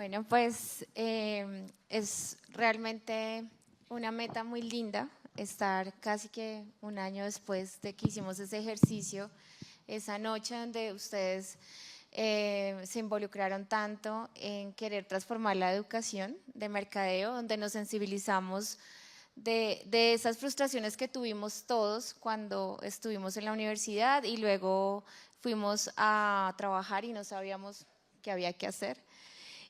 Bueno, pues es realmente una meta muy linda estar casi que un año después de que hicimos ese ejercicio, esa noche donde ustedes se involucraron tanto en querer transformar la educación de mercadeo, donde nos sensibilizamos de esas frustraciones que tuvimos todos cuando estuvimos en la universidad y luego fuimos a trabajar y no sabíamos qué había que hacer.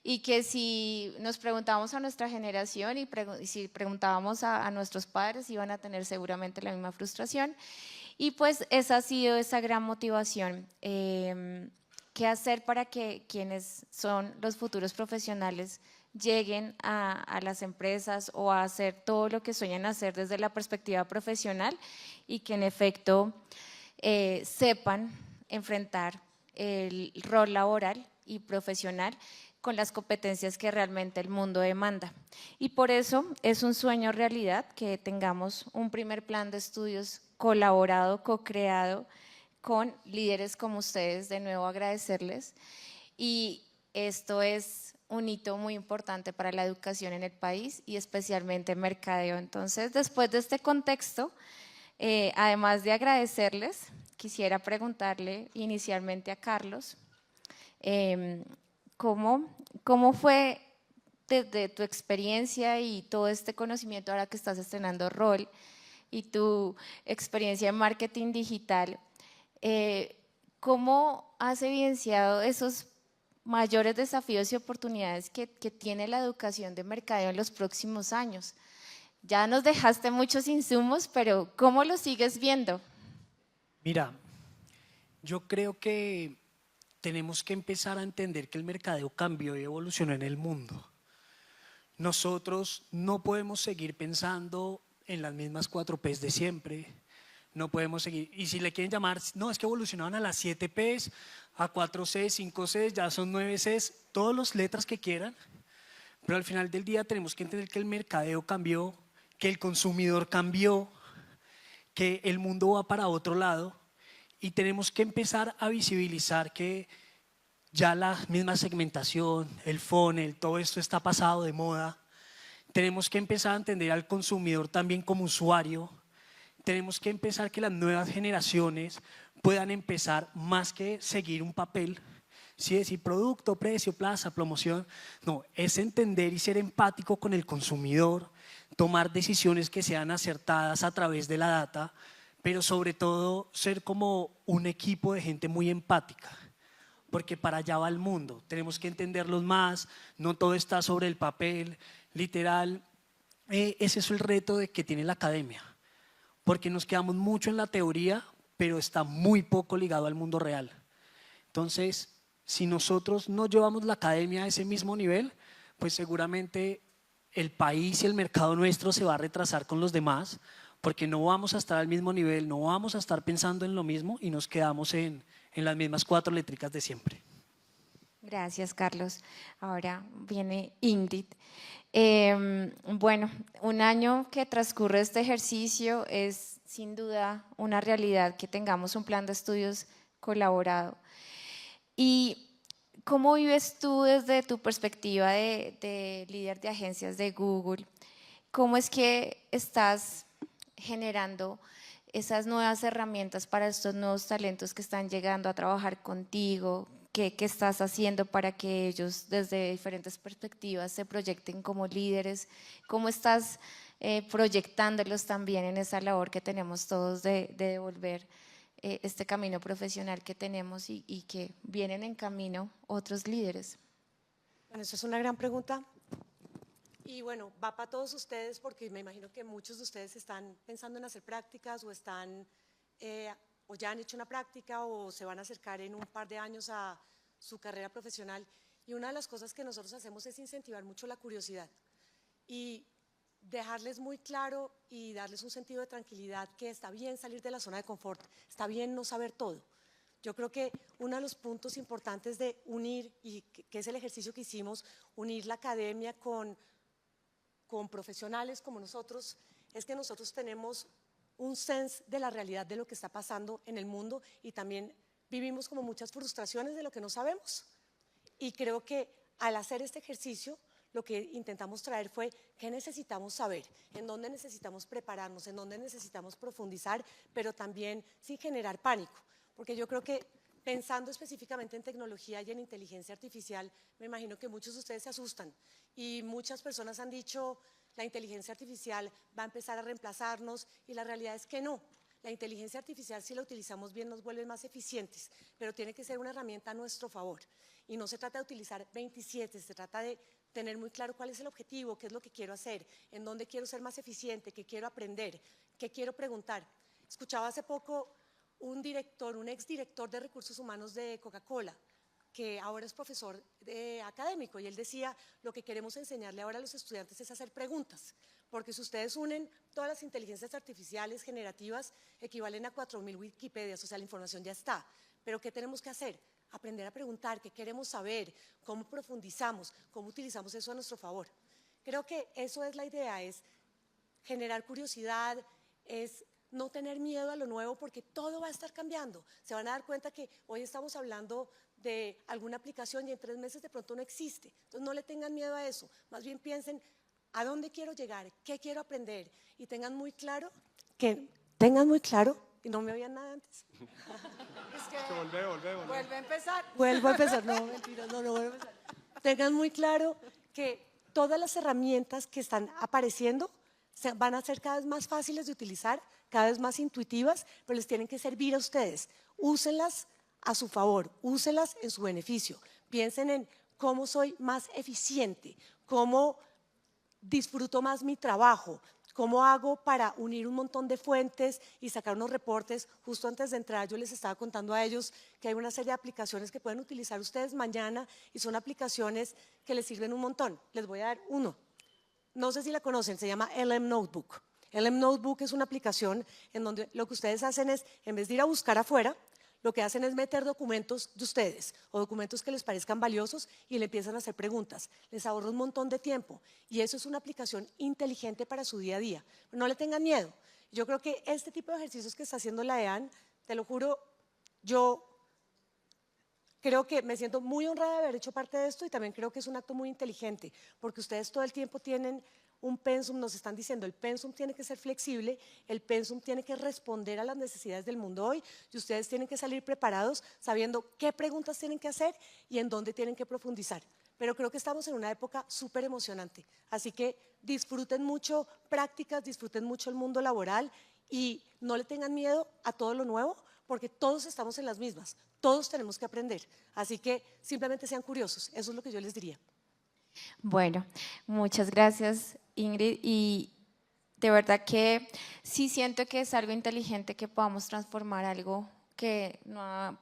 Y que si nos preguntábamos a nuestra generación y si preguntábamos a nuestros padres, iban a tener seguramente la misma frustración. Y pues esa ha sido esa gran motivación. ¿Qué hacer para que quienes son los futuros profesionales lleguen a las empresas o a hacer todo lo que sueñan hacer desde la perspectiva profesional y que en efecto sepan enfrentar el rol laboral y profesional con las competencias que realmente el mundo demanda? Y por eso es un sueño realidad que tengamos un primer plan de estudios colaborado, co-creado con líderes como ustedes. De nuevo agradecerles, y esto es un hito muy importante para la educación en el país y especialmente en mercadeo. Entonces, después de este contexto, además de agradecerles, quisiera preguntarle inicialmente a Carlos, eh, ¿cómo fue desde tu experiencia y todo este conocimiento ahora que estás estrenando rol y tu experiencia en marketing digital, cómo has evidenciado esos mayores desafíos y oportunidades que tiene la educación de mercadeo en los próximos años? Ya nos dejaste muchos insumos, pero ¿cómo lo sigues viendo? Mira, yo creo que tenemos que empezar a entender que el mercadeo cambió y evolucionó en el mundo. Nosotros no podemos seguir pensando en las mismas 4Ps de siempre, no podemos seguir, y si le quieren llamar, no, es que evolucionaron a las 7Ps, a 4Cs, 5Cs, ya son 9Cs, todas las letras que quieran, pero al final del día tenemos que entender que el mercadeo cambió, que el consumidor cambió, que el mundo va para otro lado y tenemos que empezar a visibilizar que ya la misma segmentación, el funnel, todo esto está pasado de moda. Tenemos que empezar a entender al consumidor también como usuario. Tenemos que empezar que las nuevas generaciones puedan empezar más que seguir un papel, si decir producto, precio, plaza, promoción, no, es entender y ser empático con el consumidor, tomar decisiones que sean acertadas a través de la data, pero sobre todo ser como un equipo de gente muy empática, porque para allá va el mundo, tenemos que entenderlos más, no todo está sobre el papel, literal, ese es el reto que tiene la academia, porque nos quedamos mucho en la teoría, pero está muy poco ligado al mundo real. Entonces, si nosotros no llevamos la academia a ese mismo nivel, pues seguramente el país y el mercado nuestro se va a retrasar con los demás, porque no vamos a estar al mismo nivel, no vamos a estar pensando en lo mismo y nos quedamos en las mismas 4 letricas de siempre. Gracias, Carlos. Ahora viene Ingrid. Bueno, un año que transcurre este ejercicio es sin duda una realidad que tengamos un plan de estudios colaborado. ¿Y cómo vives tú desde tu perspectiva de líder de agencias de Google? ¿Cómo es que estás generando esas nuevas herramientas para estos nuevos talentos que están llegando a trabajar contigo? ¿Qué estás haciendo para que ellos desde diferentes perspectivas se proyecten como líderes? ¿Cómo estás proyectándolos también en esa labor que tenemos todos de devolver este camino profesional que tenemos y que vienen en camino otros líderes? Bueno, eso es una gran pregunta y bueno, va para todos ustedes porque me imagino que muchos de ustedes están pensando en hacer prácticas o están o ya han hecho una práctica o se van a acercar en un par de años a su carrera profesional, y una de las cosas que nosotros hacemos es incentivar mucho la curiosidad y dejarles muy claro y darles un sentido de tranquilidad que está bien salir de la zona de confort, está bien no saber todo. Yo creo que uno de los puntos importantes de unir, y que es el ejercicio que hicimos, unir la academia con profesionales como nosotros, es que nosotros tenemos un sense de la realidad de lo que está pasando en el mundo y también vivimos como muchas frustraciones de lo que no sabemos. Y creo que al hacer este ejercicio, lo que intentamos traer fue qué necesitamos saber, en dónde necesitamos prepararnos, en dónde necesitamos profundizar, pero también sin generar pánico, porque yo creo que pensando específicamente en tecnología y en inteligencia artificial, me imagino que muchos de ustedes se asustan y muchas personas han dicho la inteligencia artificial va a empezar a reemplazarnos y la realidad es que no. La inteligencia artificial, si la utilizamos bien, nos vuelve más eficientes, pero tiene que ser una herramienta a nuestro favor. Y no se trata de utilizar 27, se trata de tener muy claro cuál es el objetivo, qué es lo que quiero hacer, en dónde quiero ser más eficiente, qué quiero aprender, qué quiero preguntar. Escuchaba hace poco un exdirector de recursos humanos de Coca-Cola, que ahora es profesor académico, y él decía, lo que queremos enseñarle ahora a los estudiantes es hacer preguntas, porque si ustedes unen todas las inteligencias artificiales generativas, equivalen a 4.000 Wikipedias, o sea, la información ya está. Pero ¿qué tenemos que hacer? Aprender a preguntar, qué queremos saber, cómo profundizamos, cómo utilizamos eso a nuestro favor. Creo que eso es la idea, es generar curiosidad, es no tener miedo a lo nuevo porque todo va a estar cambiando. Se van a dar cuenta que hoy estamos hablando de alguna aplicación y en 3 meses de pronto no existe. Entonces no le tengan miedo a eso, más bien piensen a dónde quiero llegar, qué quiero aprender y tengan muy claro, y no me oían nada antes. Vuelve a empezar. Vuelvo a empezar, no, mentira, no vuelvo a empezar. Tengan muy claro que todas las herramientas que están apareciendo van a ser cada vez más fáciles de utilizar, cada vez más intuitivas, pero les tienen que servir a ustedes. Úsenlas a su favor, úsenlas en su beneficio. Piensen en cómo soy más eficiente, cómo disfruto más mi trabajo, cómo hago para unir un montón de fuentes y sacar unos reportes. Justo antes de entrar yo les estaba contando a ellos que hay una serie de aplicaciones que pueden utilizar ustedes mañana y son aplicaciones que les sirven un montón. Les voy a dar uno. No sé si la conocen, se llama LM Notebook. LM Notebook es una aplicación en donde lo que ustedes hacen es, en vez de ir a buscar afuera, lo que hacen es meter documentos de ustedes o documentos que les parezcan valiosos y le empiezan a hacer preguntas. Les ahorra un montón de tiempo y eso es una aplicación inteligente para su día a día. No le tengan miedo. Yo creo que este tipo de ejercicios que está haciendo la EAN, te lo juro, yo creo que me siento muy honrada de haber hecho parte de esto y también creo que es un acto muy inteligente porque ustedes todo el tiempo tienen un pensum, nos están diciendo, el pensum tiene que ser flexible, el pensum tiene que responder a las necesidades del mundo hoy y ustedes tienen que salir preparados sabiendo qué preguntas tienen que hacer y en dónde tienen que profundizar. Pero creo que estamos en una época súper emocionante, así que disfruten mucho prácticas, disfruten mucho el mundo laboral y no le tengan miedo a todo lo nuevo porque todos estamos en las mismas, todos tenemos que aprender, así que simplemente sean curiosos, eso es lo que yo les diría. Bueno, muchas gracias, Ingrid, y de verdad que sí siento que es algo inteligente que podamos transformar algo que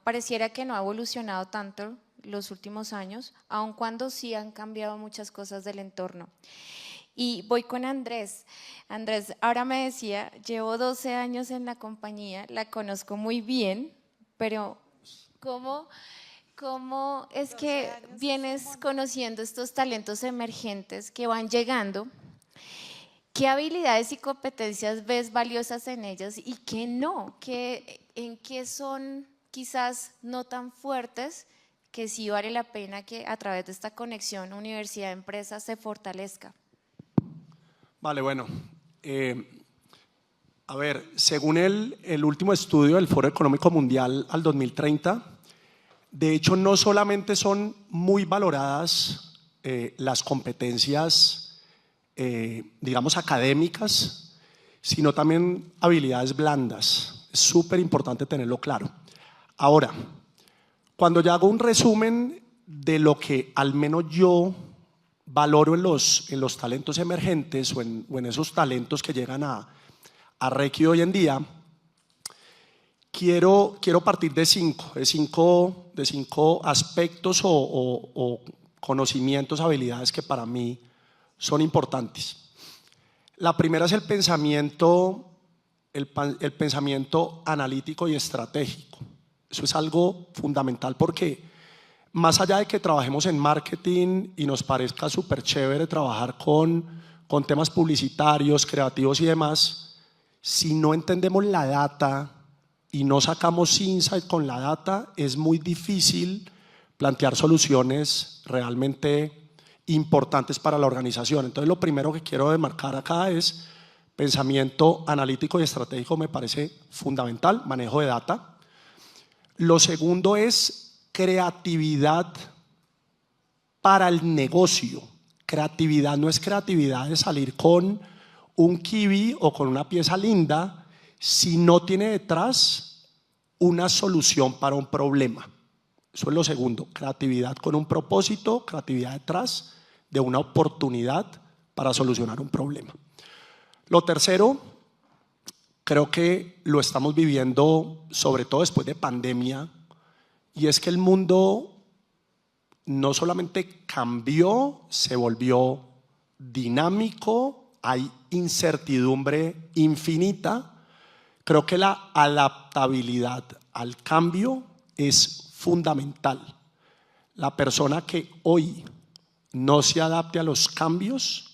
pareciera que no ha evolucionado tanto los últimos años, aun cuando sí han cambiado muchas cosas del entorno. Y voy con Andrés. Andrés, ahora me decía, llevo 12 años en la compañía, la conozco muy bien, pero ¿cómo es que vienes conociendo estos talentos emergentes que van llegando? ¿Qué habilidades y competencias ves valiosas en ellos y qué no? ¿En qué son quizás no tan fuertes que sí vale la pena que a través de esta conexión universidad-empresa se fortalezca? Vale, bueno. A ver, según el último estudio del Foro Económico Mundial al 2030, de hecho, no solamente son muy valoradas las competencias, digamos, académicas, sino también habilidades blandas. Es súper importante tenerlo claro. Ahora, cuando yo hago un resumen de lo que al menos yo valoro en los talentos emergentes o en esos talentos que llegan a Requi hoy en día, quiero partir de cinco aspectos o conocimientos, habilidades que para mí son importantes. La primera es el pensamiento analítico y estratégico. Eso es algo fundamental porque más allá de que trabajemos en marketing y nos parezca súper chévere trabajar con temas publicitarios, creativos y demás, si no entendemos la data y no sacamos insight con la data, es muy difícil plantear soluciones realmente importantes para la organización. Entonces, lo primero que quiero demarcar acá es pensamiento analítico y estratégico, me parece fundamental, manejo de data. Lo segundo es creatividad para el negocio. Creatividad no es creatividad de salir con un kiwi o con una pieza linda si no tiene detrás una solución para un problema. Eso es lo segundo, creatividad con un propósito, creatividad detrás de una oportunidad para solucionar un problema. Lo tercero, creo que lo estamos viviendo sobre todo después de pandemia, y es que el mundo no solamente cambió, se volvió dinámico, hay incertidumbre infinita. Creo que la adaptabilidad al cambio es fundamental. La persona que hoy no se adapte a los cambios,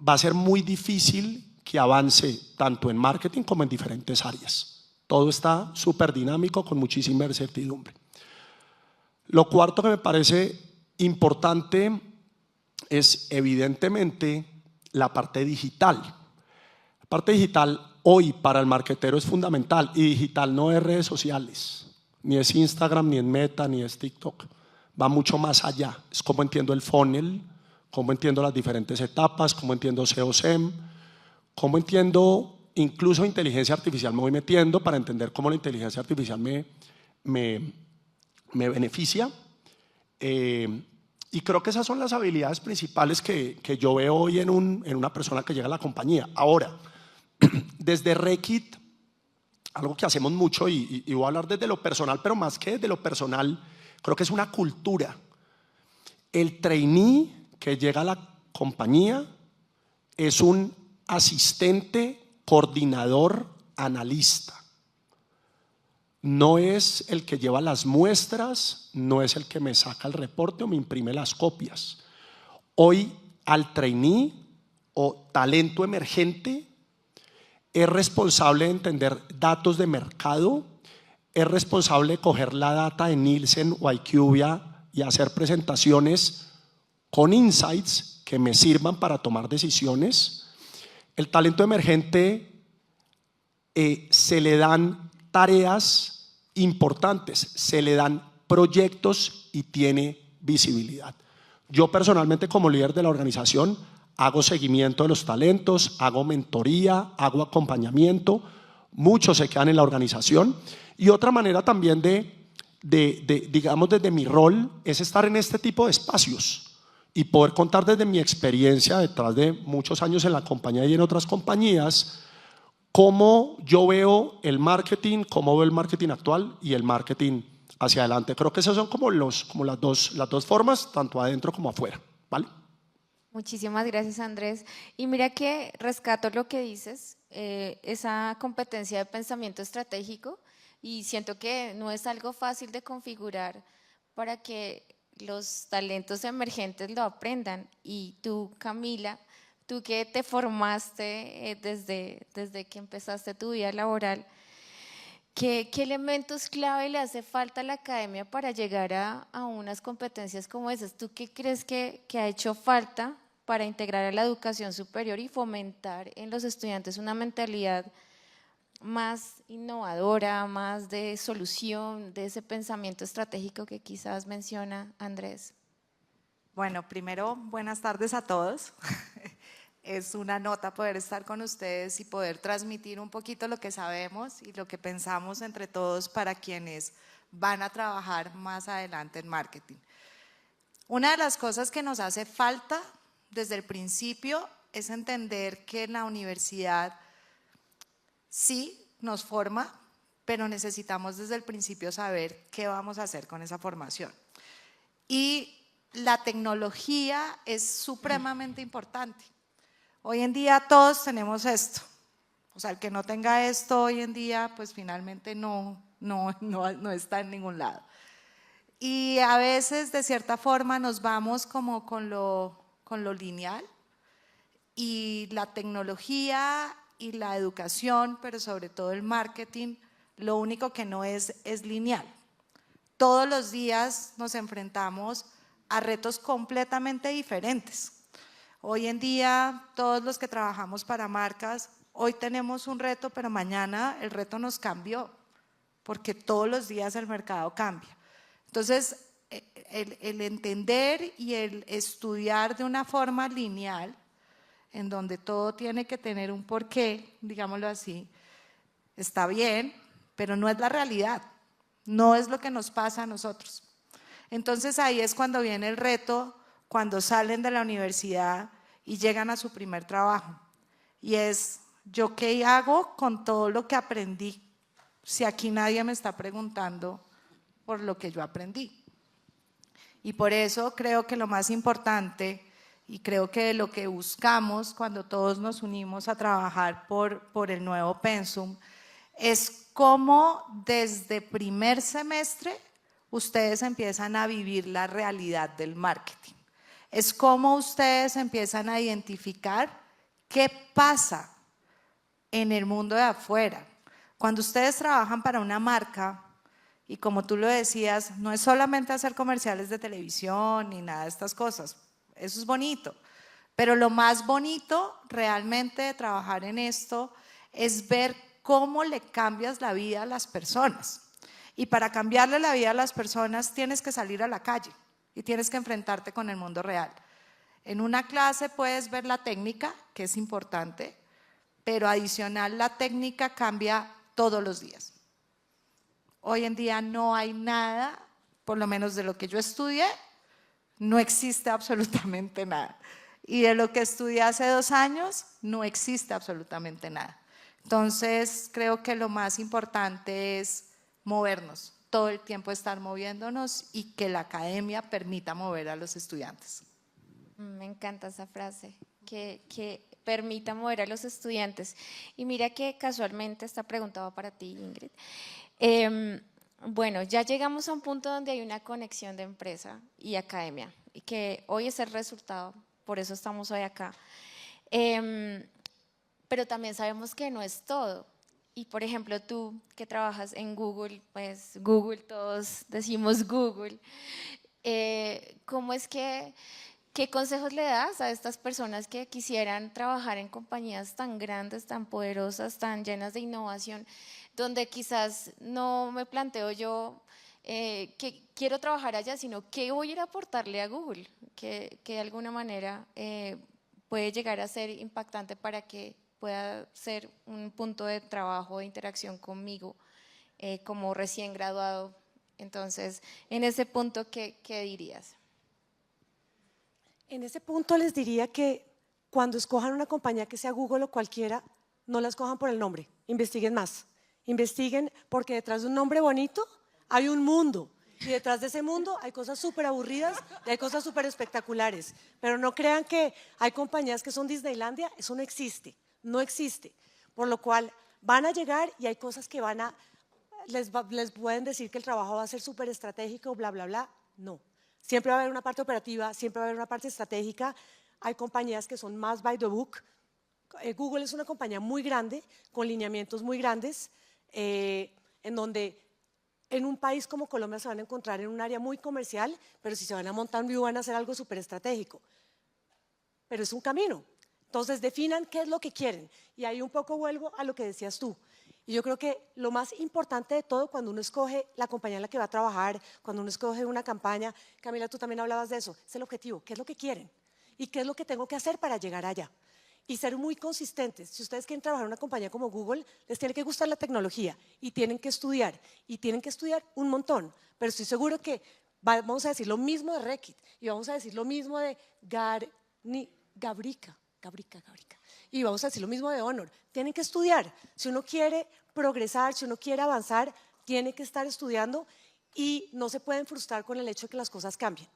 va a ser muy difícil que avance tanto en marketing como en diferentes áreas. Todo está súper dinámico con muchísima incertidumbre. Lo cuarto que me parece importante es evidentemente la parte digital. La parte digital hoy para el marketero es fundamental, y digital no es redes sociales, ni es Instagram, ni es Meta, ni es TikTok. Va mucho más allá. Es cómo entiendo el funnel, cómo entiendo las diferentes etapas, cómo entiendo SEO-SEM, cómo entiendo incluso inteligencia artificial. Me voy metiendo para entender cómo la inteligencia artificial me beneficia. Y creo que esas son las habilidades principales que yo veo hoy en una persona que llega a la compañía. Ahora, desde Reckitt, algo que hacemos mucho, y voy a hablar desde lo personal, pero más que desde lo personal, creo que es una cultura. El trainee que llega a la compañía es un asistente, coordinador, analista. No es el que lleva las muestras, no es el que me saca el reporte o me imprime las copias. Hoy al trainee o talento emergente es responsable de entender datos de mercado, es responsable de coger la data de Nielsen o IQVIA y hacer presentaciones con insights que me sirvan para tomar decisiones. El talento emergente se le dan tareas importantes, se le dan proyectos y tiene visibilidad. Yo personalmente, como líder de la organización, hago seguimiento de los talentos, hago mentoría, hago acompañamiento. Muchos se quedan en la organización. Y otra manera también digamos, desde mi rol, es estar en este tipo de espacios y poder contar desde mi experiencia detrás de muchos años en la compañía y en otras compañías, cómo yo veo el marketing, cómo veo el marketing actual y el marketing hacia adelante. Creo que esas son como las dos formas, tanto adentro como afuera, ¿vale? Muchísimas gracias, Andrés. Y mira que rescato lo que dices, esa competencia de pensamiento estratégico, y siento que no es algo fácil de configurar para que los talentos emergentes lo aprendan. Y tú, Camila, tú que te formaste desde que empezaste tu vida laboral, ¿qué elementos clave le hace falta a la academia para llegar a unas competencias como esas? ¿Tú qué crees que ha hecho falta para integrar a la educación superior y fomentar en los estudiantes una mentalidad más innovadora, más de solución, de ese pensamiento estratégico que quizás menciona Andrés? Bueno, primero, buenas tardes a todos. Es una nota poder estar con ustedes y poder transmitir un poquito lo que sabemos y lo que pensamos entre todos para quienes van a trabajar más adelante en marketing. Una de las cosas que nos hace falta desde el principio es entender que la universidad sí nos forma, pero necesitamos desde el principio saber qué vamos a hacer con esa formación. Y la tecnología es supremamente importante. Hoy en día todos tenemos esto. O sea, el que no tenga esto hoy en día, pues finalmente no está en ningún lado. Y a veces, de cierta forma, nos vamos como con lo lineal, y la tecnología y la educación, pero sobre todo el marketing, lo único que no es lineal. todos los días nos enfrentamos a retos completamente diferentes. Hoy en día, todos los que trabajamos para marcas, hoy tenemos un reto, pero mañana el reto nos cambió, porque todos los días el mercado cambia. Entonces, el entender y el estudiar de una forma lineal, en donde todo tiene que tener un porqué, digámoslo así, está bien, pero no es la realidad, no es lo que nos pasa a nosotros. Entonces ahí es cuando viene el reto, cuando salen de la universidad y llegan a su primer trabajo. Y es, ¿yo qué hago con todo lo que aprendí? Si aquí nadie me está preguntando por lo que yo aprendí. Y por eso creo que lo más importante, y creo que lo que buscamos cuando todos nos unimos a trabajar por el nuevo Pensum, es cómo desde primer semestre ustedes empiezan a vivir la realidad del marketing. Es cómo ustedes empiezan a identificar qué pasa en el mundo de afuera. Cuando ustedes trabajan para una marca, y como tú lo decías, no es solamente hacer comerciales de televisión ni nada de estas cosas, eso es bonito, pero lo más bonito realmente de trabajar en esto es ver cómo le cambias la vida a las personas. Y para cambiarle la vida a las personas tienes que salir a la calle y tienes que enfrentarte con el mundo real. En una clase puedes ver la técnica, que es importante, pero adicional la técnica cambia todos los días. Hoy en día no hay nada, por lo menos de lo que yo estudié, no existe absolutamente nada. Y de lo que estudié hace 2 años, no existe absolutamente nada. Entonces, creo que lo más importante es movernos, todo el tiempo estar moviéndonos y que la academia permita mover a los estudiantes. Me encanta esa frase, que permita mover a los estudiantes. Y mira que casualmente esta pregunta va para ti, Ingrid. Bueno, ya llegamos a un punto donde hay una conexión de empresa y academia, y que hoy es el resultado, por eso estamos hoy acá. Pero también sabemos que no es todo. Y por ejemplo, tú que trabajas en Google, pues Google, todos decimos Google, ¿cómo es que, qué consejos le das a estas personas que quisieran trabajar en compañías tan grandes, tan poderosas, tan llenas de innovación, donde quizás no me planteo yo que quiero trabajar allá, sino qué voy a ir a aportarle a Google, que de alguna manera puede llegar a ser impactante para que pueda ser un punto de trabajo, de interacción conmigo como recién graduado? Entonces, en ese punto, ¿qué dirías? En ese punto les diría que cuando escojan una compañía que sea Google o cualquiera, no la escojan por el nombre, investiguen más. Investiguen porque detrás de un nombre bonito hay un mundo. Y detrás de ese mundo hay cosas súper aburridas y hay cosas súper espectaculares. Pero no crean que hay compañías que son Disneylandia, eso no existe, no existe. Por lo cual van a llegar y hay cosas que les pueden decir que el trabajo va a ser súper estratégico, bla, bla, bla. No. Siempre va a haber una parte operativa, siempre va a haber una parte estratégica. Hay compañías que son más by the book. Google es una compañía muy grande, con lineamientos muy grandes, en donde en un país como Colombia se van a encontrar en un área muy comercial, pero si se van a montar un vivo van a hacer algo súper estratégico. Pero es un camino. Entonces definan qué es lo que quieren. Y ahí un poco vuelvo a lo que decías tú. Y yo creo que lo más importante de todo cuando uno escoge la compañía en la que va a trabajar, cuando uno escoge una campaña, Camila, tú también hablabas de eso, es el objetivo, qué es lo que quieren y qué es lo que tengo que hacer para llegar allá. Y ser muy consistentes. Si ustedes quieren trabajar en una compañía como Google, les tiene que gustar la tecnología y tienen que estudiar un montón. Pero estoy seguro que vamos a decir lo mismo de Reckitt y vamos a decir lo mismo de Gabrica. Y vamos a decir lo mismo de Honor. Tienen que estudiar. Si uno quiere progresar, si uno quiere avanzar, tiene que estar estudiando y no se pueden frustrar con el hecho de que las cosas cambien.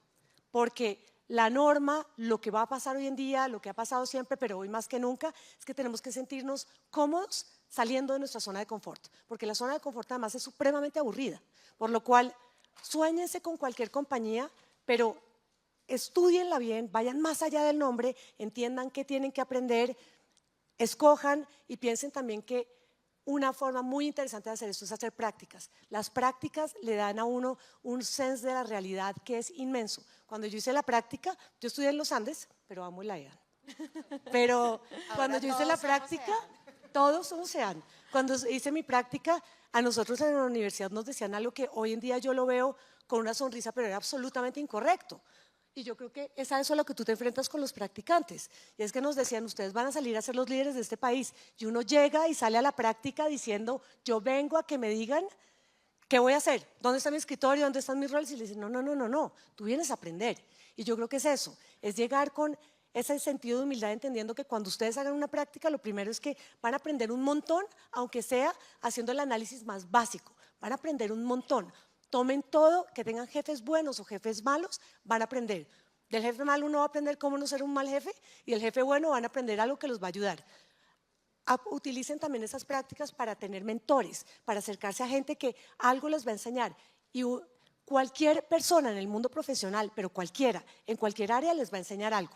Porque la norma, lo que va a pasar hoy en día, lo que ha pasado siempre, pero hoy más que nunca, es que tenemos que sentirnos cómodos saliendo de nuestra zona de confort. Porque la zona de confort además es supremamente aburrida. Por lo cual, suéñense con cualquier compañía, pero estúdienla bien, vayan más allá del nombre, entiendan qué tienen que aprender, escojan y piensen también que una forma muy interesante de hacer esto es hacer prácticas. Las prácticas le dan a uno un sense de la realidad que es inmenso. Cuando yo hice la práctica, yo estudié en los Andes, pero amo la EAN. Pero cuando yo hice la práctica, todos somos SEAN. Cuando hice mi práctica, a nosotros en la universidad nos decían algo que hoy en día yo lo veo con una sonrisa, pero era absolutamente incorrecto. Y yo creo que es a eso a lo que tú te enfrentas con los practicantes. Y es que nos decían, ustedes van a salir a ser los líderes de este país. Y uno llega y sale a la práctica diciendo, yo vengo a que me digan qué voy a hacer, dónde está mi escritorio, dónde están mis roles. Y le dicen, no, tú vienes a aprender. Y yo creo que es eso, es llegar con ese sentido de humildad, entendiendo que cuando ustedes hagan una práctica, lo primero es que van a aprender un montón, aunque sea haciendo el análisis más básico. Van a aprender un montón. Tomen todo, que tengan jefes buenos o jefes malos, van a aprender. Del jefe malo uno va a aprender cómo no ser un mal jefe y el jefe bueno van a aprender algo que los va a ayudar. Utilicen también esas prácticas para tener mentores, para acercarse a gente que algo les va a enseñar. Y cualquier persona en el mundo profesional, pero cualquiera, en cualquier área les va a enseñar algo.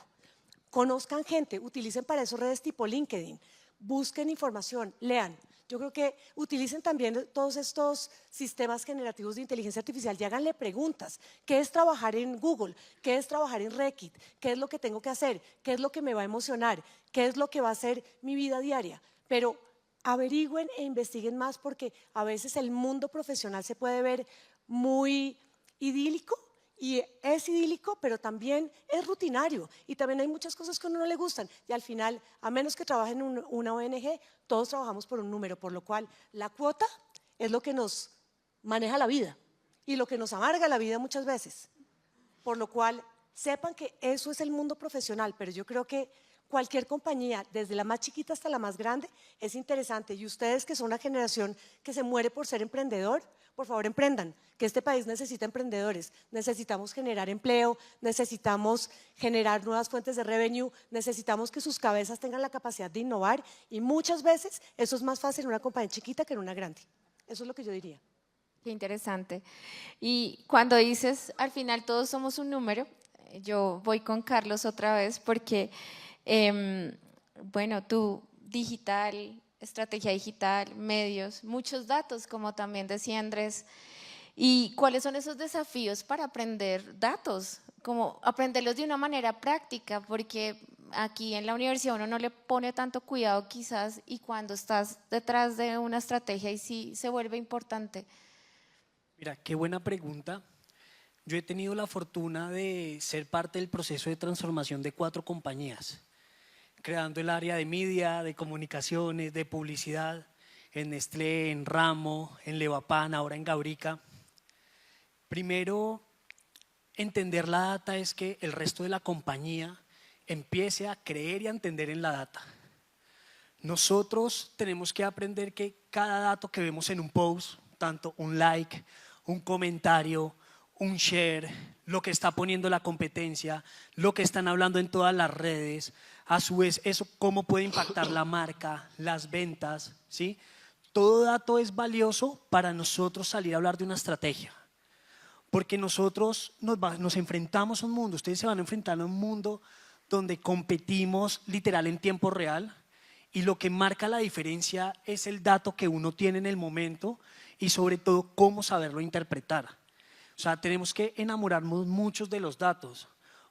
Conozcan gente, utilicen para eso redes tipo LinkedIn, busquen información, lean. Yo creo que utilicen también todos estos sistemas generativos de inteligencia artificial y háganle preguntas. ¿Qué es trabajar en Google? ¿Qué es trabajar en Reddit? ¿Qué es lo que tengo que hacer? ¿Qué es lo que me va a emocionar? ¿Qué es lo que va a ser mi vida diaria? Pero averigüen e investiguen más porque a veces el mundo profesional se puede ver muy idílico. Y es idílico, pero también es rutinario y también hay muchas cosas que a uno no le gustan y al final, a menos que trabajen en una ONG, todos trabajamos por un número, por lo cual la cuota es lo que nos maneja la vida y lo que nos amarga la vida muchas veces, por lo cual sepan que eso es el mundo profesional, pero yo creo que cualquier compañía, desde la más chiquita hasta la más grande, es interesante y ustedes que son una generación que se muere por ser emprendedor, por favor emprendan, que este país necesita emprendedores, necesitamos generar empleo, necesitamos generar nuevas fuentes de revenue, necesitamos que sus cabezas tengan la capacidad de innovar y muchas veces eso es más fácil en una compañía chiquita que en una grande. Eso es lo que yo diría. Qué interesante. Y cuando dices, al final todos somos un número, yo voy con Carlos otra vez porque, bueno, tú digital, estrategia digital, medios, muchos datos, como también decía Andrés. ¿Y cuáles son esos desafíos para aprender datos? Como aprenderlos de una manera práctica, porque aquí en la universidad uno no le pone tanto cuidado quizás y cuando estás detrás de una estrategia y sí se vuelve importante. Mira, qué buena pregunta. Yo he tenido la fortuna de ser parte del proceso de transformación de 4 compañías, creando el área de media, de comunicaciones, de publicidad, en Nestlé, en Ramo, en Levapan, ahora en Gabrica. Primero, entender la data es que el resto de la compañía empiece a creer y a entender en la data. Nosotros tenemos que aprender que cada dato que vemos en un post, tanto un like, un comentario, un share, lo que está poniendo la competencia, lo que están hablando en todas las redes, a su vez eso cómo puede impactar la marca, las ventas, ¿sí? Todo dato es valioso para nosotros salir a hablar de una estrategia, porque nosotros nos enfrentamos a un mundo, ustedes se van a enfrentar a un mundo donde competimos literal en tiempo real y lo que marca la diferencia es el dato que uno tiene en el momento y sobre todo cómo saberlo interpretar. O sea, tenemos que enamorarnos muchos de los datos,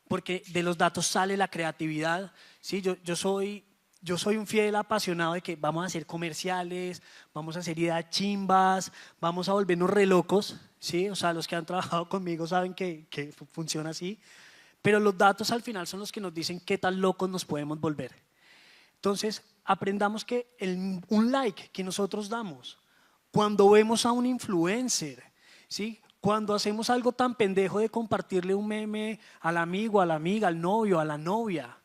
porque de los datos sale la creatividad. ¿Sí? Yo soy un fiel apasionado de que vamos a hacer comerciales, vamos a hacer ideas chimbas, vamos a volvernos re locos, ¿sí? O sea, los que han trabajado conmigo saben que funciona así, pero los datos al final son los que nos dicen qué tan locos nos podemos volver. Entonces, aprendamos que un like que nosotros damos, cuando vemos a un influencer, ¿sí? Cuando hacemos algo tan pendejo de compartirle un meme al amigo, a la amiga, al novio, a la novia,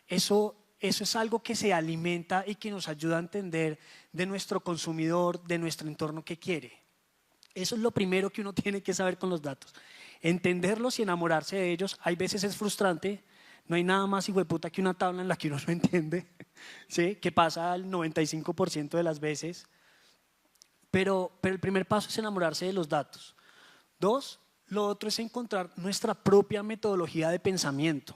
eso es algo que se alimenta y que nos ayuda a entender de nuestro consumidor, de nuestro entorno que quiere. Eso es lo primero que uno tiene que saber con los datos. Entenderlos y enamorarse de ellos. Hay veces es frustrante, no hay nada más hijueputa que una tabla en la que uno no entiende, ¿sí? Que pasa el 95% de las veces. Pero el primer paso es enamorarse de los datos. 2, lo otro es encontrar nuestra propia metodología de pensamiento.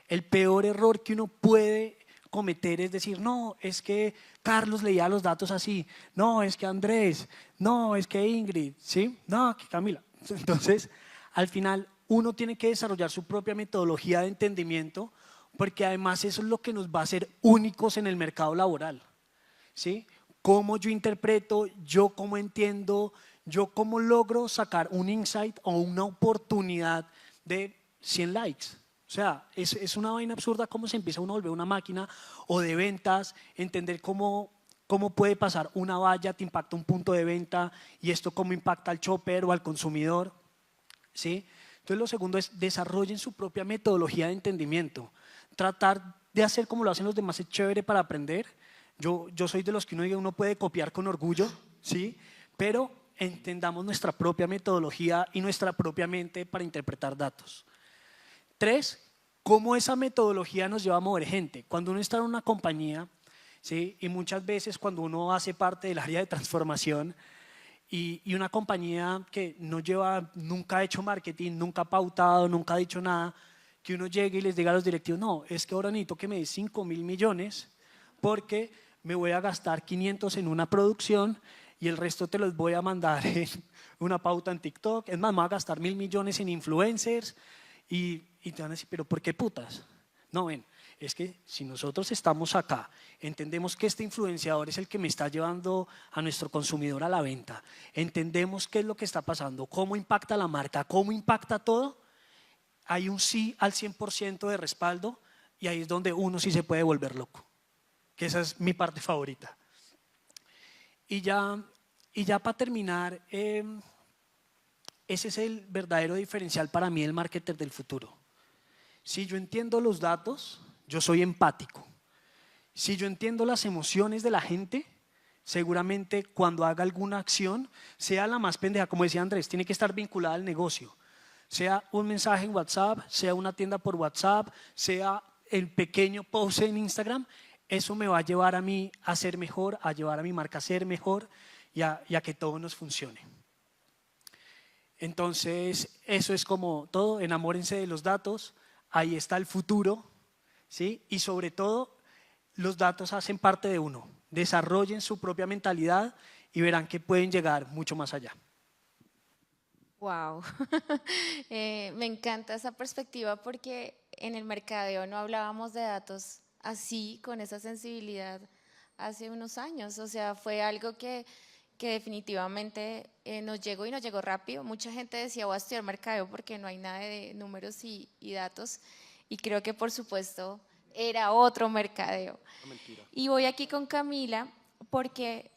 El peor error que uno puede cometer es decir, no, es que Carlos leía los datos así, no, es que Andrés, no, es que Ingrid, ¿sí? No, que Camila. Entonces, al final, uno tiene que desarrollar su propia metodología de entendimiento, porque además eso es lo que nos va a hacer únicos en el mercado laboral, ¿sí? Cómo yo interpreto, yo cómo entiendo, yo cómo logro sacar un insight o una oportunidad de 100 likes. O sea, es una vaina absurda cómo se empieza uno a volver una máquina o de ventas, entender cómo puede pasar una valla, te impacta un punto de venta y esto cómo impacta al shopper o al consumidor, ¿sí? Entonces lo segundo es desarrollen su propia metodología de entendimiento. Tratar de hacer como lo hacen los demás es chévere para aprender. Yo soy de los que uno puede copiar con orgullo, ¿sí? Pero entendamos nuestra propia metodología y nuestra propia mente para interpretar datos. 3, cómo esa metodología nos lleva a mover gente. Cuando uno está en una compañía, ¿sí? Y muchas veces cuando uno hace parte del área de transformación y una compañía que no lleva, nunca ha hecho marketing, nunca ha pautado, nunca ha dicho nada, que uno llegue y les diga a los directivos, no, es que ahora necesito que me des 5.000 millones porque me voy a gastar 500 en una producción y el resto te los voy a mandar en una pauta en TikTok. Es más, me voy a gastar 1.000 millones en influencers y te van a decir, pero ¿por qué putas? No, ven, es que si nosotros estamos acá, entendemos que este influenciador es el que me está llevando a nuestro consumidor a la venta, entendemos qué es lo que está pasando, cómo impacta la marca, cómo impacta todo, hay un sí al 100% de respaldo y ahí es donde uno sí se puede volver loco, que esa es mi parte favorita. Y ya para terminar, ese es el verdadero diferencial para mí del marketer del futuro. Si yo entiendo los datos, yo soy empático. Si yo entiendo las emociones de la gente, seguramente cuando haga alguna acción, sea la más pendeja, como decía Andrés, tiene que estar vinculada al negocio. Sea un mensaje en WhatsApp, sea una tienda por WhatsApp, sea el pequeño post en Instagram, eso me va a llevar a mí a ser mejor, a llevar a mi marca a ser mejor y a que todo nos funcione. Entonces, eso es como todo, enamórense de los datos, ahí está el futuro, ¿sí? Y sobre todo, los datos hacen parte de uno, desarrollen su propia mentalidad y verán que pueden llegar mucho más allá. Wow, me encanta esa perspectiva porque en el mercadeo no hablábamos de datos así, con esa sensibilidad hace unos años. O sea, fue algo que definitivamente nos llegó y nos llegó rápido. Mucha gente decía, voy a estudiar mercadeo porque no hay nada de números y datos. Y creo que por supuesto era otro mercadeo. No, mentira. Y voy aquí con Camila porque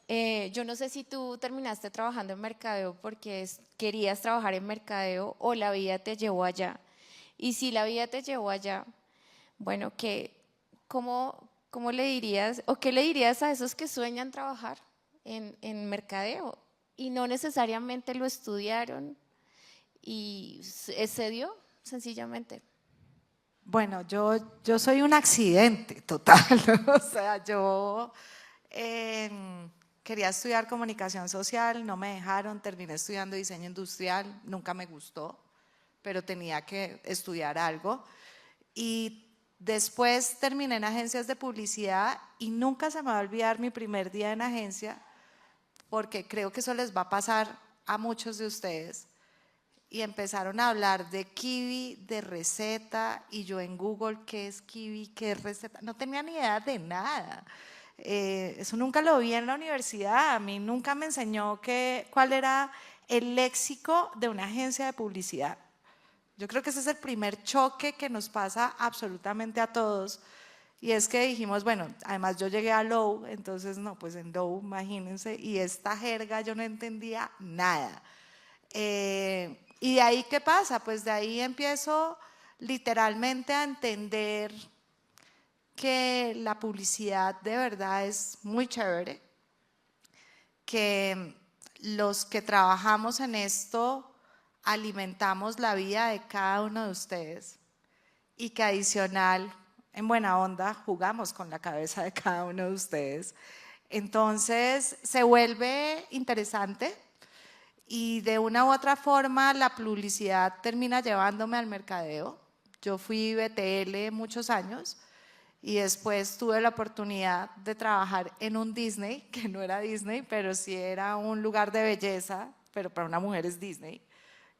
yo no sé si tú terminaste trabajando en mercadeo porque querías trabajar en mercadeo o la vida te llevó allá. Y si la vida te llevó allá, bueno, ¿cómo le dirías o qué le dirías a esos que sueñan trabajar en mercadeo y no necesariamente lo estudiaron y se dio sencillamente? Bueno, yo soy un accidente total, o sea, yo quería estudiar comunicación social, no me dejaron, terminé estudiando diseño industrial, nunca me gustó, pero tenía que estudiar algo y después terminé en agencias de publicidad y nunca se me va a olvidar mi primer día en agencia porque creo que eso les va a pasar a muchos de ustedes. Y empezaron a hablar de kiwi, de receta, y yo en Google, ¿qué es kiwi? ¿Qué es receta? No tenía ni idea de nada. Eso nunca lo vi en la universidad, a mí nunca me enseñó cuál era el léxico de una agencia de publicidad. Yo creo que ese es el primer choque que nos pasa absolutamente a todos. Y es que dijimos, bueno, además yo llegué a Lowe, entonces no, pues en Lowe, imagínense, y esta jerga yo no entendía nada. Y de ahí, ¿qué pasa? Pues de ahí empiezo literalmente a entender que la publicidad de verdad es muy chévere, que los que trabajamos en esto alimentamos la vida de cada uno de ustedes y que adicional, en buena onda, jugamos con la cabeza de cada uno de ustedes. Entonces se vuelve interesante. Y de una u otra forma la publicidad termina llevándome al mercadeo. Yo fui BTL muchos años y después tuve la oportunidad de trabajar en un Disney, que no era Disney, pero sí era un lugar de belleza, pero para una mujer es Disney,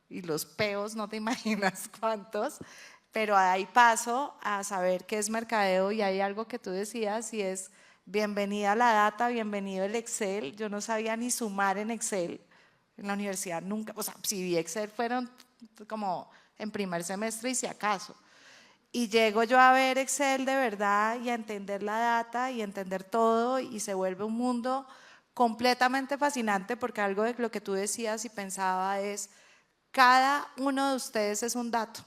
y los peos no te imaginas cuántos, pero ahí paso a saber qué es mercadeo, y hay algo que tú decías y es bienvenida la data, bienvenido el Excel. Yo no sabía ni sumar en Excel en la universidad nunca, o sea, si vi Excel fueron como en primer semestre y si acaso. Y llego yo a ver Excel de verdad y a entender la data y entender todo, y se vuelve un mundo completamente fascinante, porque algo de lo que tú decías y pensaba es, cada uno de ustedes es un dato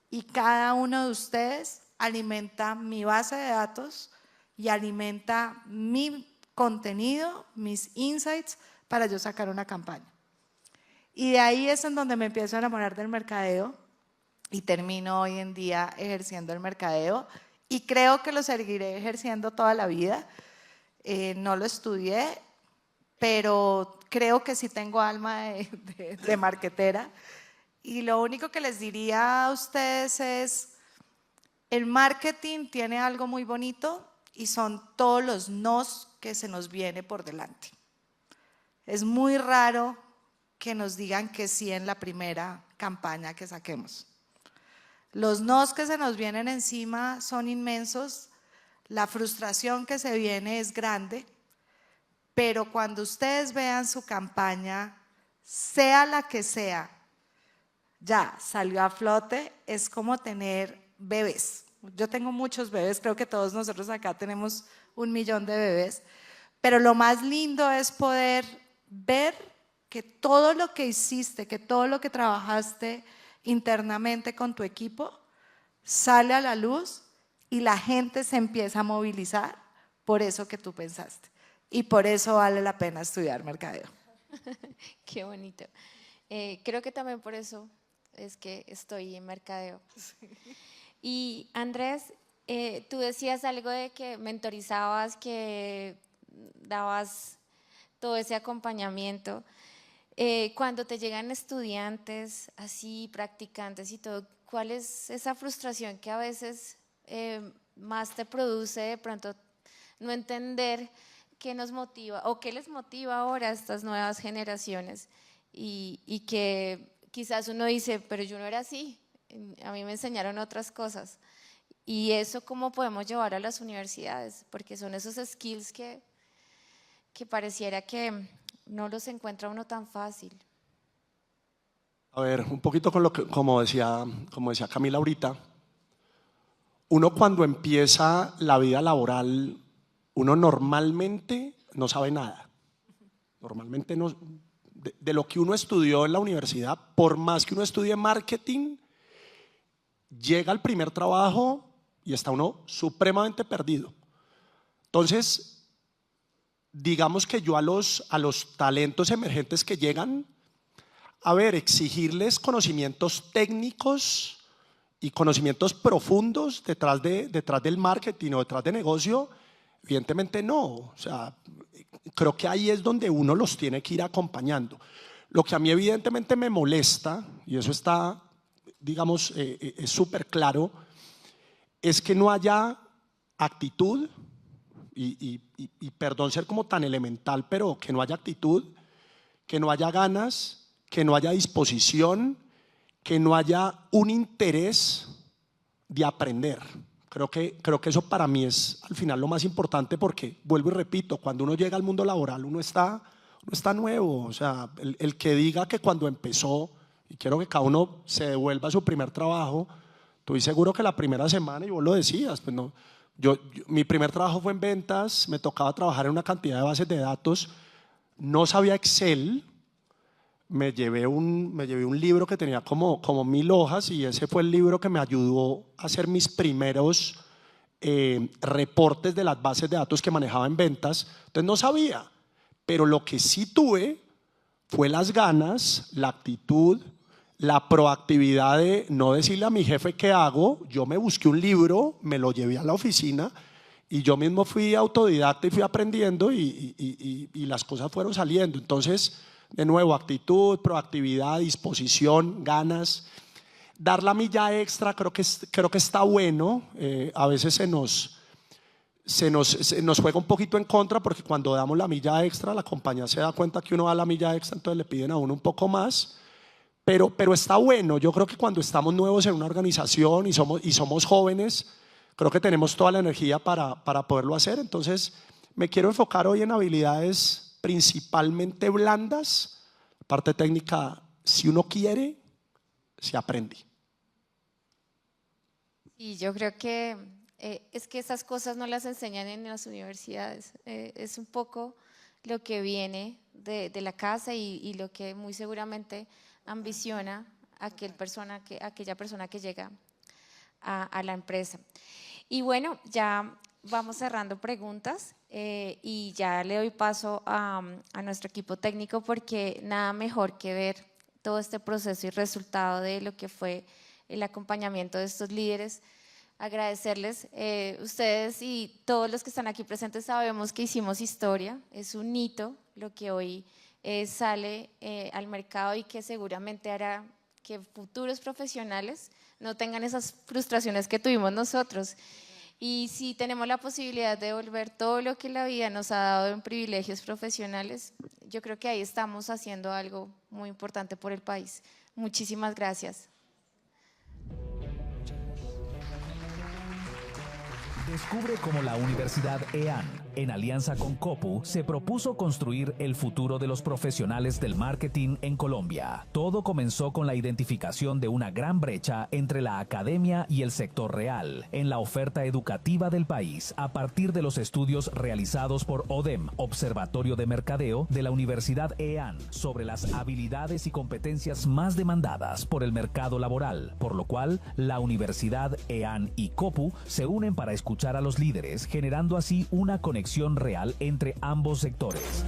y cada uno de ustedes alimenta mi base de datos y alimenta mi contenido, mis insights para yo sacar una campaña. Y de ahí es en donde me empiezo a enamorar del mercadeo y termino hoy en día ejerciendo el mercadeo, y creo que lo seguiré ejerciendo toda la vida. No lo estudié, pero creo que sí tengo alma de marketera. Y lo único que les diría a ustedes es, el marketing tiene algo muy bonito y son todos los nos que se nos viene por delante. Es muy raro que nos digan que sí en la primera campaña que saquemos. Los nos que se nos vienen encima son inmensos, la frustración que se viene es grande, pero cuando ustedes vean su campaña, sea la que sea, ya salió a flote, es como tener bebés. Yo tengo muchos bebés, creo que todos nosotros acá tenemos 1 millón de bebés, pero lo más lindo es poder ver que todo lo que hiciste, que todo lo que trabajaste internamente con tu equipo sale a la luz y la gente se empieza a movilizar por eso que tú pensaste, y por eso vale la pena estudiar mercadeo. Qué bonito. Creo que también por eso es que estoy en mercadeo. Sí. Y Andrés, tú decías algo de que mentorizabas, que dabas todo ese acompañamiento. Cuando te llegan estudiantes así, practicantes y todo, ¿cuál es esa frustración que a veces más te produce de pronto no entender qué nos motiva o qué les motiva ahora a estas nuevas generaciones? Y que quizás uno dice, pero yo no era así, a mí me enseñaron otras cosas. Y eso, ¿cómo podemos llevar a las universidades? Porque son esos skills que pareciera que no los encuentra uno tan fácil. A ver, un poquito con lo que, como decía Camila ahorita, uno cuando empieza la vida laboral, uno normalmente no sabe nada. Normalmente no, de lo que uno estudió en la universidad, por más que uno estudie marketing, llega al primer trabajo y está uno supremamente perdido. Entonces, digamos que yo a los talentos emergentes que llegan, a ver, exigirles conocimientos técnicos y conocimientos profundos detrás del marketing o detrás de negocio, evidentemente no. O sea, creo que ahí es donde uno los tiene que ir acompañando. Lo que a mí evidentemente me molesta, y eso está, digamos, es súper claro, es que no haya actitud, y perdón ser como tan elemental, pero que no haya actitud, que no haya ganas, que no haya disposición, que no haya un interés de aprender. Creo que eso para mí es al final lo más importante, porque vuelvo y repito, cuando uno llega al mundo laboral uno está nuevo. O sea, el que diga que cuando empezó, y quiero que cada uno se devuelva a su primer trabajo, estoy seguro que la primera semana, y vos lo decías, pues no, mi primer trabajo fue en ventas, me tocaba trabajar en una cantidad de bases de datos, no sabía Excel. Me llevé un libro que tenía como 1000 hojas, y ese fue el libro que me ayudó a hacer mis primeros reportes de las bases de datos que manejaba en ventas. Entonces no sabía, pero lo que sí tuve fue las ganas, la actitud, la proactividad de no decirle a mi jefe qué hago. Yo me busqué un libro, me lo llevé a la oficina y yo mismo fui autodidacta y fui aprendiendo, y las cosas fueron saliendo. Entonces, de nuevo, actitud, proactividad, disposición, ganas. dar la milla extra creo que está bueno. A veces se nos juega un poquito en contra, porque cuando damos la milla extra, la compañía se da cuenta que uno da la milla extra, entonces le piden a uno un poco más. Pero está bueno. Yo creo que cuando estamos nuevos en una organización y somos jóvenes, creo que tenemos toda la energía para poderlo hacer. Entonces me quiero enfocar hoy en habilidades principalmente blandas. Parte técnica, si uno quiere, se aprende. Y yo creo que es que esas cosas no las enseñan en las universidades. Es un poco lo que viene de la casa y lo que muy seguramente ambiciona aquella persona que llega a la empresa. Y bueno, ya vamos cerrando preguntas y ya le doy paso a nuestro equipo técnico, porque nada mejor que ver todo este proceso y resultado de lo que fue el acompañamiento de estos líderes. Agradecerles, ustedes y todos los que están aquí presentes sabemos que hicimos historia, es un hito lo que hoy sale al mercado y que seguramente hará que futuros profesionales no tengan esas frustraciones que tuvimos nosotros. Y si tenemos la posibilidad de devolver todo lo que la vida nos ha dado en privilegios profesionales, yo creo que ahí estamos haciendo algo muy importante por el país. Muchísimas gracias. Descubre cómo la Universidad EAN, en alianza con Copu, se propuso construir el futuro de los profesionales del marketing en Colombia. Todo comenzó con la identificación de una gran brecha entre la academia y el sector real en la oferta educativa del país, a partir de los estudios realizados por ODEM, Observatorio de Mercadeo de la Universidad EAN, sobre las habilidades y competencias más demandadas por el mercado laboral, por lo cual la Universidad EAN y Copu se unen para escuchar a los líderes, generando así una conexión real entre ambos sectores.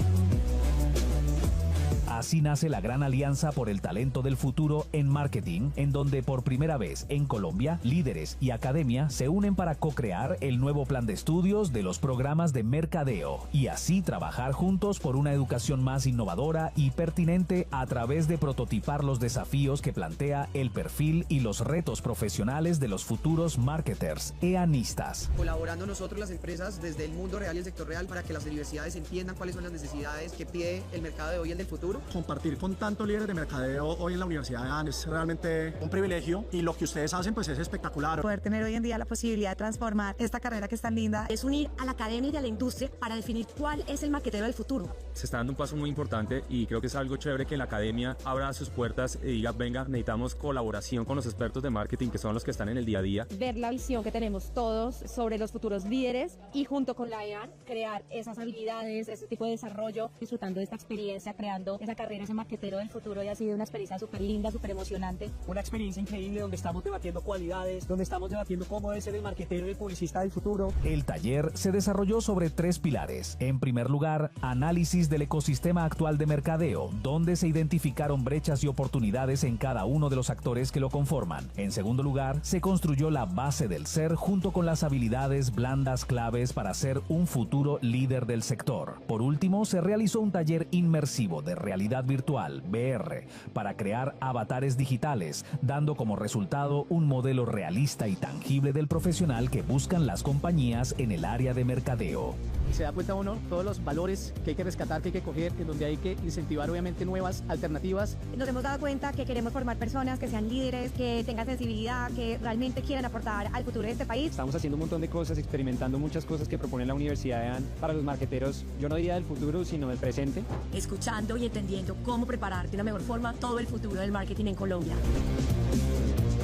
Así nace la gran alianza por el talento del futuro en marketing, en donde por primera vez en Colombia, líderes y academia se unen para co-crear el nuevo plan de estudios de los programas de mercadeo y así trabajar juntos por una educación más innovadora y pertinente a través de prototipar los desafíos que plantea el perfil y los retos profesionales de los futuros marketers eanistas. Colaborando nosotros las empresas desde el mundo real y el sector real para que las universidades entiendan cuáles son las necesidades que pide el mercado de hoy y el del futuro. Compartir con tantos líderes de mercadeo hoy en la Universidad de EAN es realmente un privilegio, y lo que ustedes hacen pues es espectacular. Poder tener hoy en día la posibilidad de transformar esta carrera que es tan linda es unir a la academia y a la industria para definir cuál es el marketero del futuro. Se está dando un paso muy importante y creo que es algo chévere que la academia abra sus puertas y diga, venga, necesitamos colaboración con los expertos de marketing, que son los que están en el día a día. Ver la visión que tenemos todos sobre los futuros líderes y junto con la EAN crear esas habilidades, ese tipo de desarrollo, disfrutando de esta experiencia, creando esa carrera, ese marketero del futuro, y ha sido una experiencia súper linda, súper emocionante. Una experiencia increíble donde estamos debatiendo cualidades, donde estamos debatiendo cómo debe ser el marketero y el publicista del futuro. El taller se desarrolló sobre 3 pilares. En primer lugar, análisis del ecosistema actual de mercadeo, donde se identificaron brechas y oportunidades en cada uno de los actores que lo conforman. En segundo lugar, se construyó la base del ser junto con las habilidades blandas claves para ser un futuro líder del sector. Por último, se realizó un taller inmersivo de realidad virtual, VR, para crear avatares digitales, dando como resultado un modelo realista y tangible del profesional que buscan las compañías en el área de mercadeo. Se da cuenta uno todos los valores que hay que rescatar, que hay que coger, en donde hay que incentivar obviamente nuevas alternativas. Nos hemos dado cuenta que queremos formar personas que sean líderes, que tengan sensibilidad, que realmente quieran aportar al futuro de este país. Estamos haciendo un montón de cosas, experimentando muchas cosas que propone la Universidad de EAN para los marketeros, yo no diría del futuro, sino del presente. Escuchando y entendiendo cómo preparar de una mejor forma todo el futuro del marketing en Colombia.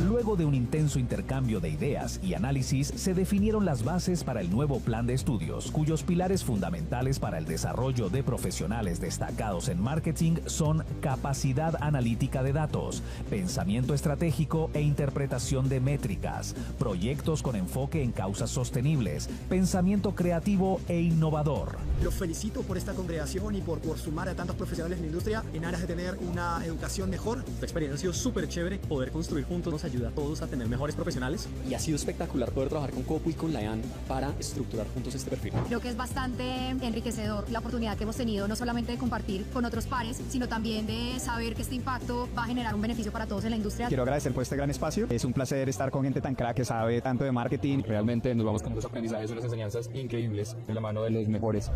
Luego de un intenso intercambio de ideas y análisis, se definieron las bases para el nuevo plan de estudios, cuyos pilares fundamentales para el desarrollo de profesionales destacados en marketing son capacidad analítica de datos, pensamiento estratégico e interpretación de métricas, proyectos con enfoque en causas sostenibles, pensamiento creativo e innovador. Los felicito por esta congregación y por sumar a tantos profesionales en la industria en aras de tener una educación mejor. Esta experiencia ha sido súper chévere, poder construir juntos nos ayuda a todos a tener mejores profesionales. Y ha sido espectacular poder trabajar con Copu y con la EAN para estructurar juntos este perfil. Creo que es bastante enriquecedor la oportunidad que hemos tenido no solamente de compartir con otros pares, sino también de saber que este impacto va a generar un beneficio para todos en la industria. Quiero agradecer por este gran espacio. Es un placer estar con gente tan crack que sabe tanto de marketing. Realmente nos vamos con unos aprendizajes, unas enseñanzas increíbles de la mano de los mejores.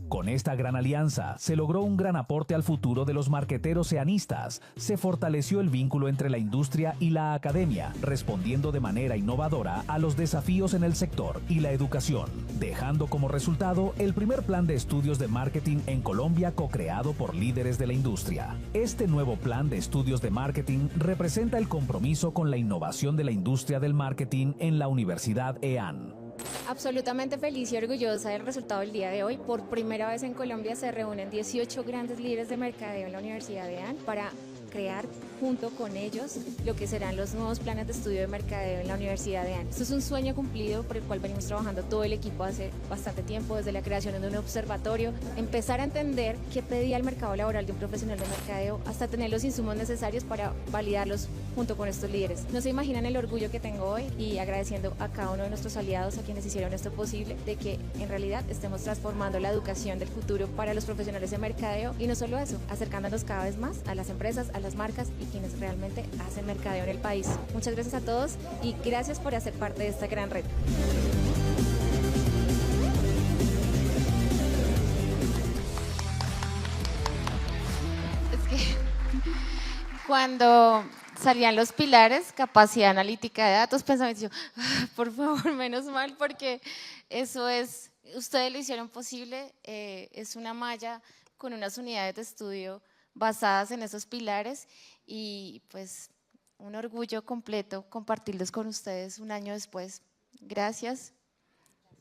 Con esta gran alianza se logró un gran aporte al futuro de los marqueteros eanistas, se fortaleció el vínculo entre la industria y la academia, respondiendo de manera innovadora a los desafíos en el sector y la educación, dejando como resultado el primer plan de estudios de marketing en Colombia co-creado por líderes de la industria. Este nuevo plan de estudios de marketing representa el compromiso con la innovación de la industria del marketing en la Universidad EAN. Absolutamente feliz y orgullosa del resultado del día de hoy. Por primera vez en Colombia se reúnen 18 grandes líderes de mercadeo en la Universidad de EAN para crear junto con ellos lo que serán los nuevos planes de estudio de mercadeo en la Universidad de EAN. Esto es un sueño cumplido por el cual venimos trabajando todo el equipo hace bastante tiempo, desde la creación de un observatorio, empezar a entender qué pedía el mercado laboral de un profesional de mercadeo, hasta tener los insumos necesarios para validarlos junto con estos líderes. No se imaginan el orgullo que tengo hoy, y agradeciendo a cada uno de nuestros aliados, a quienes hicieron esto posible, de que en realidad estemos transformando la educación del futuro para los profesionales de mercadeo, y no solo eso, acercándonos cada vez más a las empresas, a las marcas y quienes realmente hacen mercadeo en el país. Muchas gracias a todos y gracias por hacer parte de esta gran red. Es que cuando salían los pilares, capacidad analítica de datos, pensaba yo, por favor, menos mal, porque eso es, ustedes lo hicieron posible, es una malla con unas unidades de estudio basadas en esos pilares, y pues un orgullo completo compartirlos con ustedes un año después. Gracias.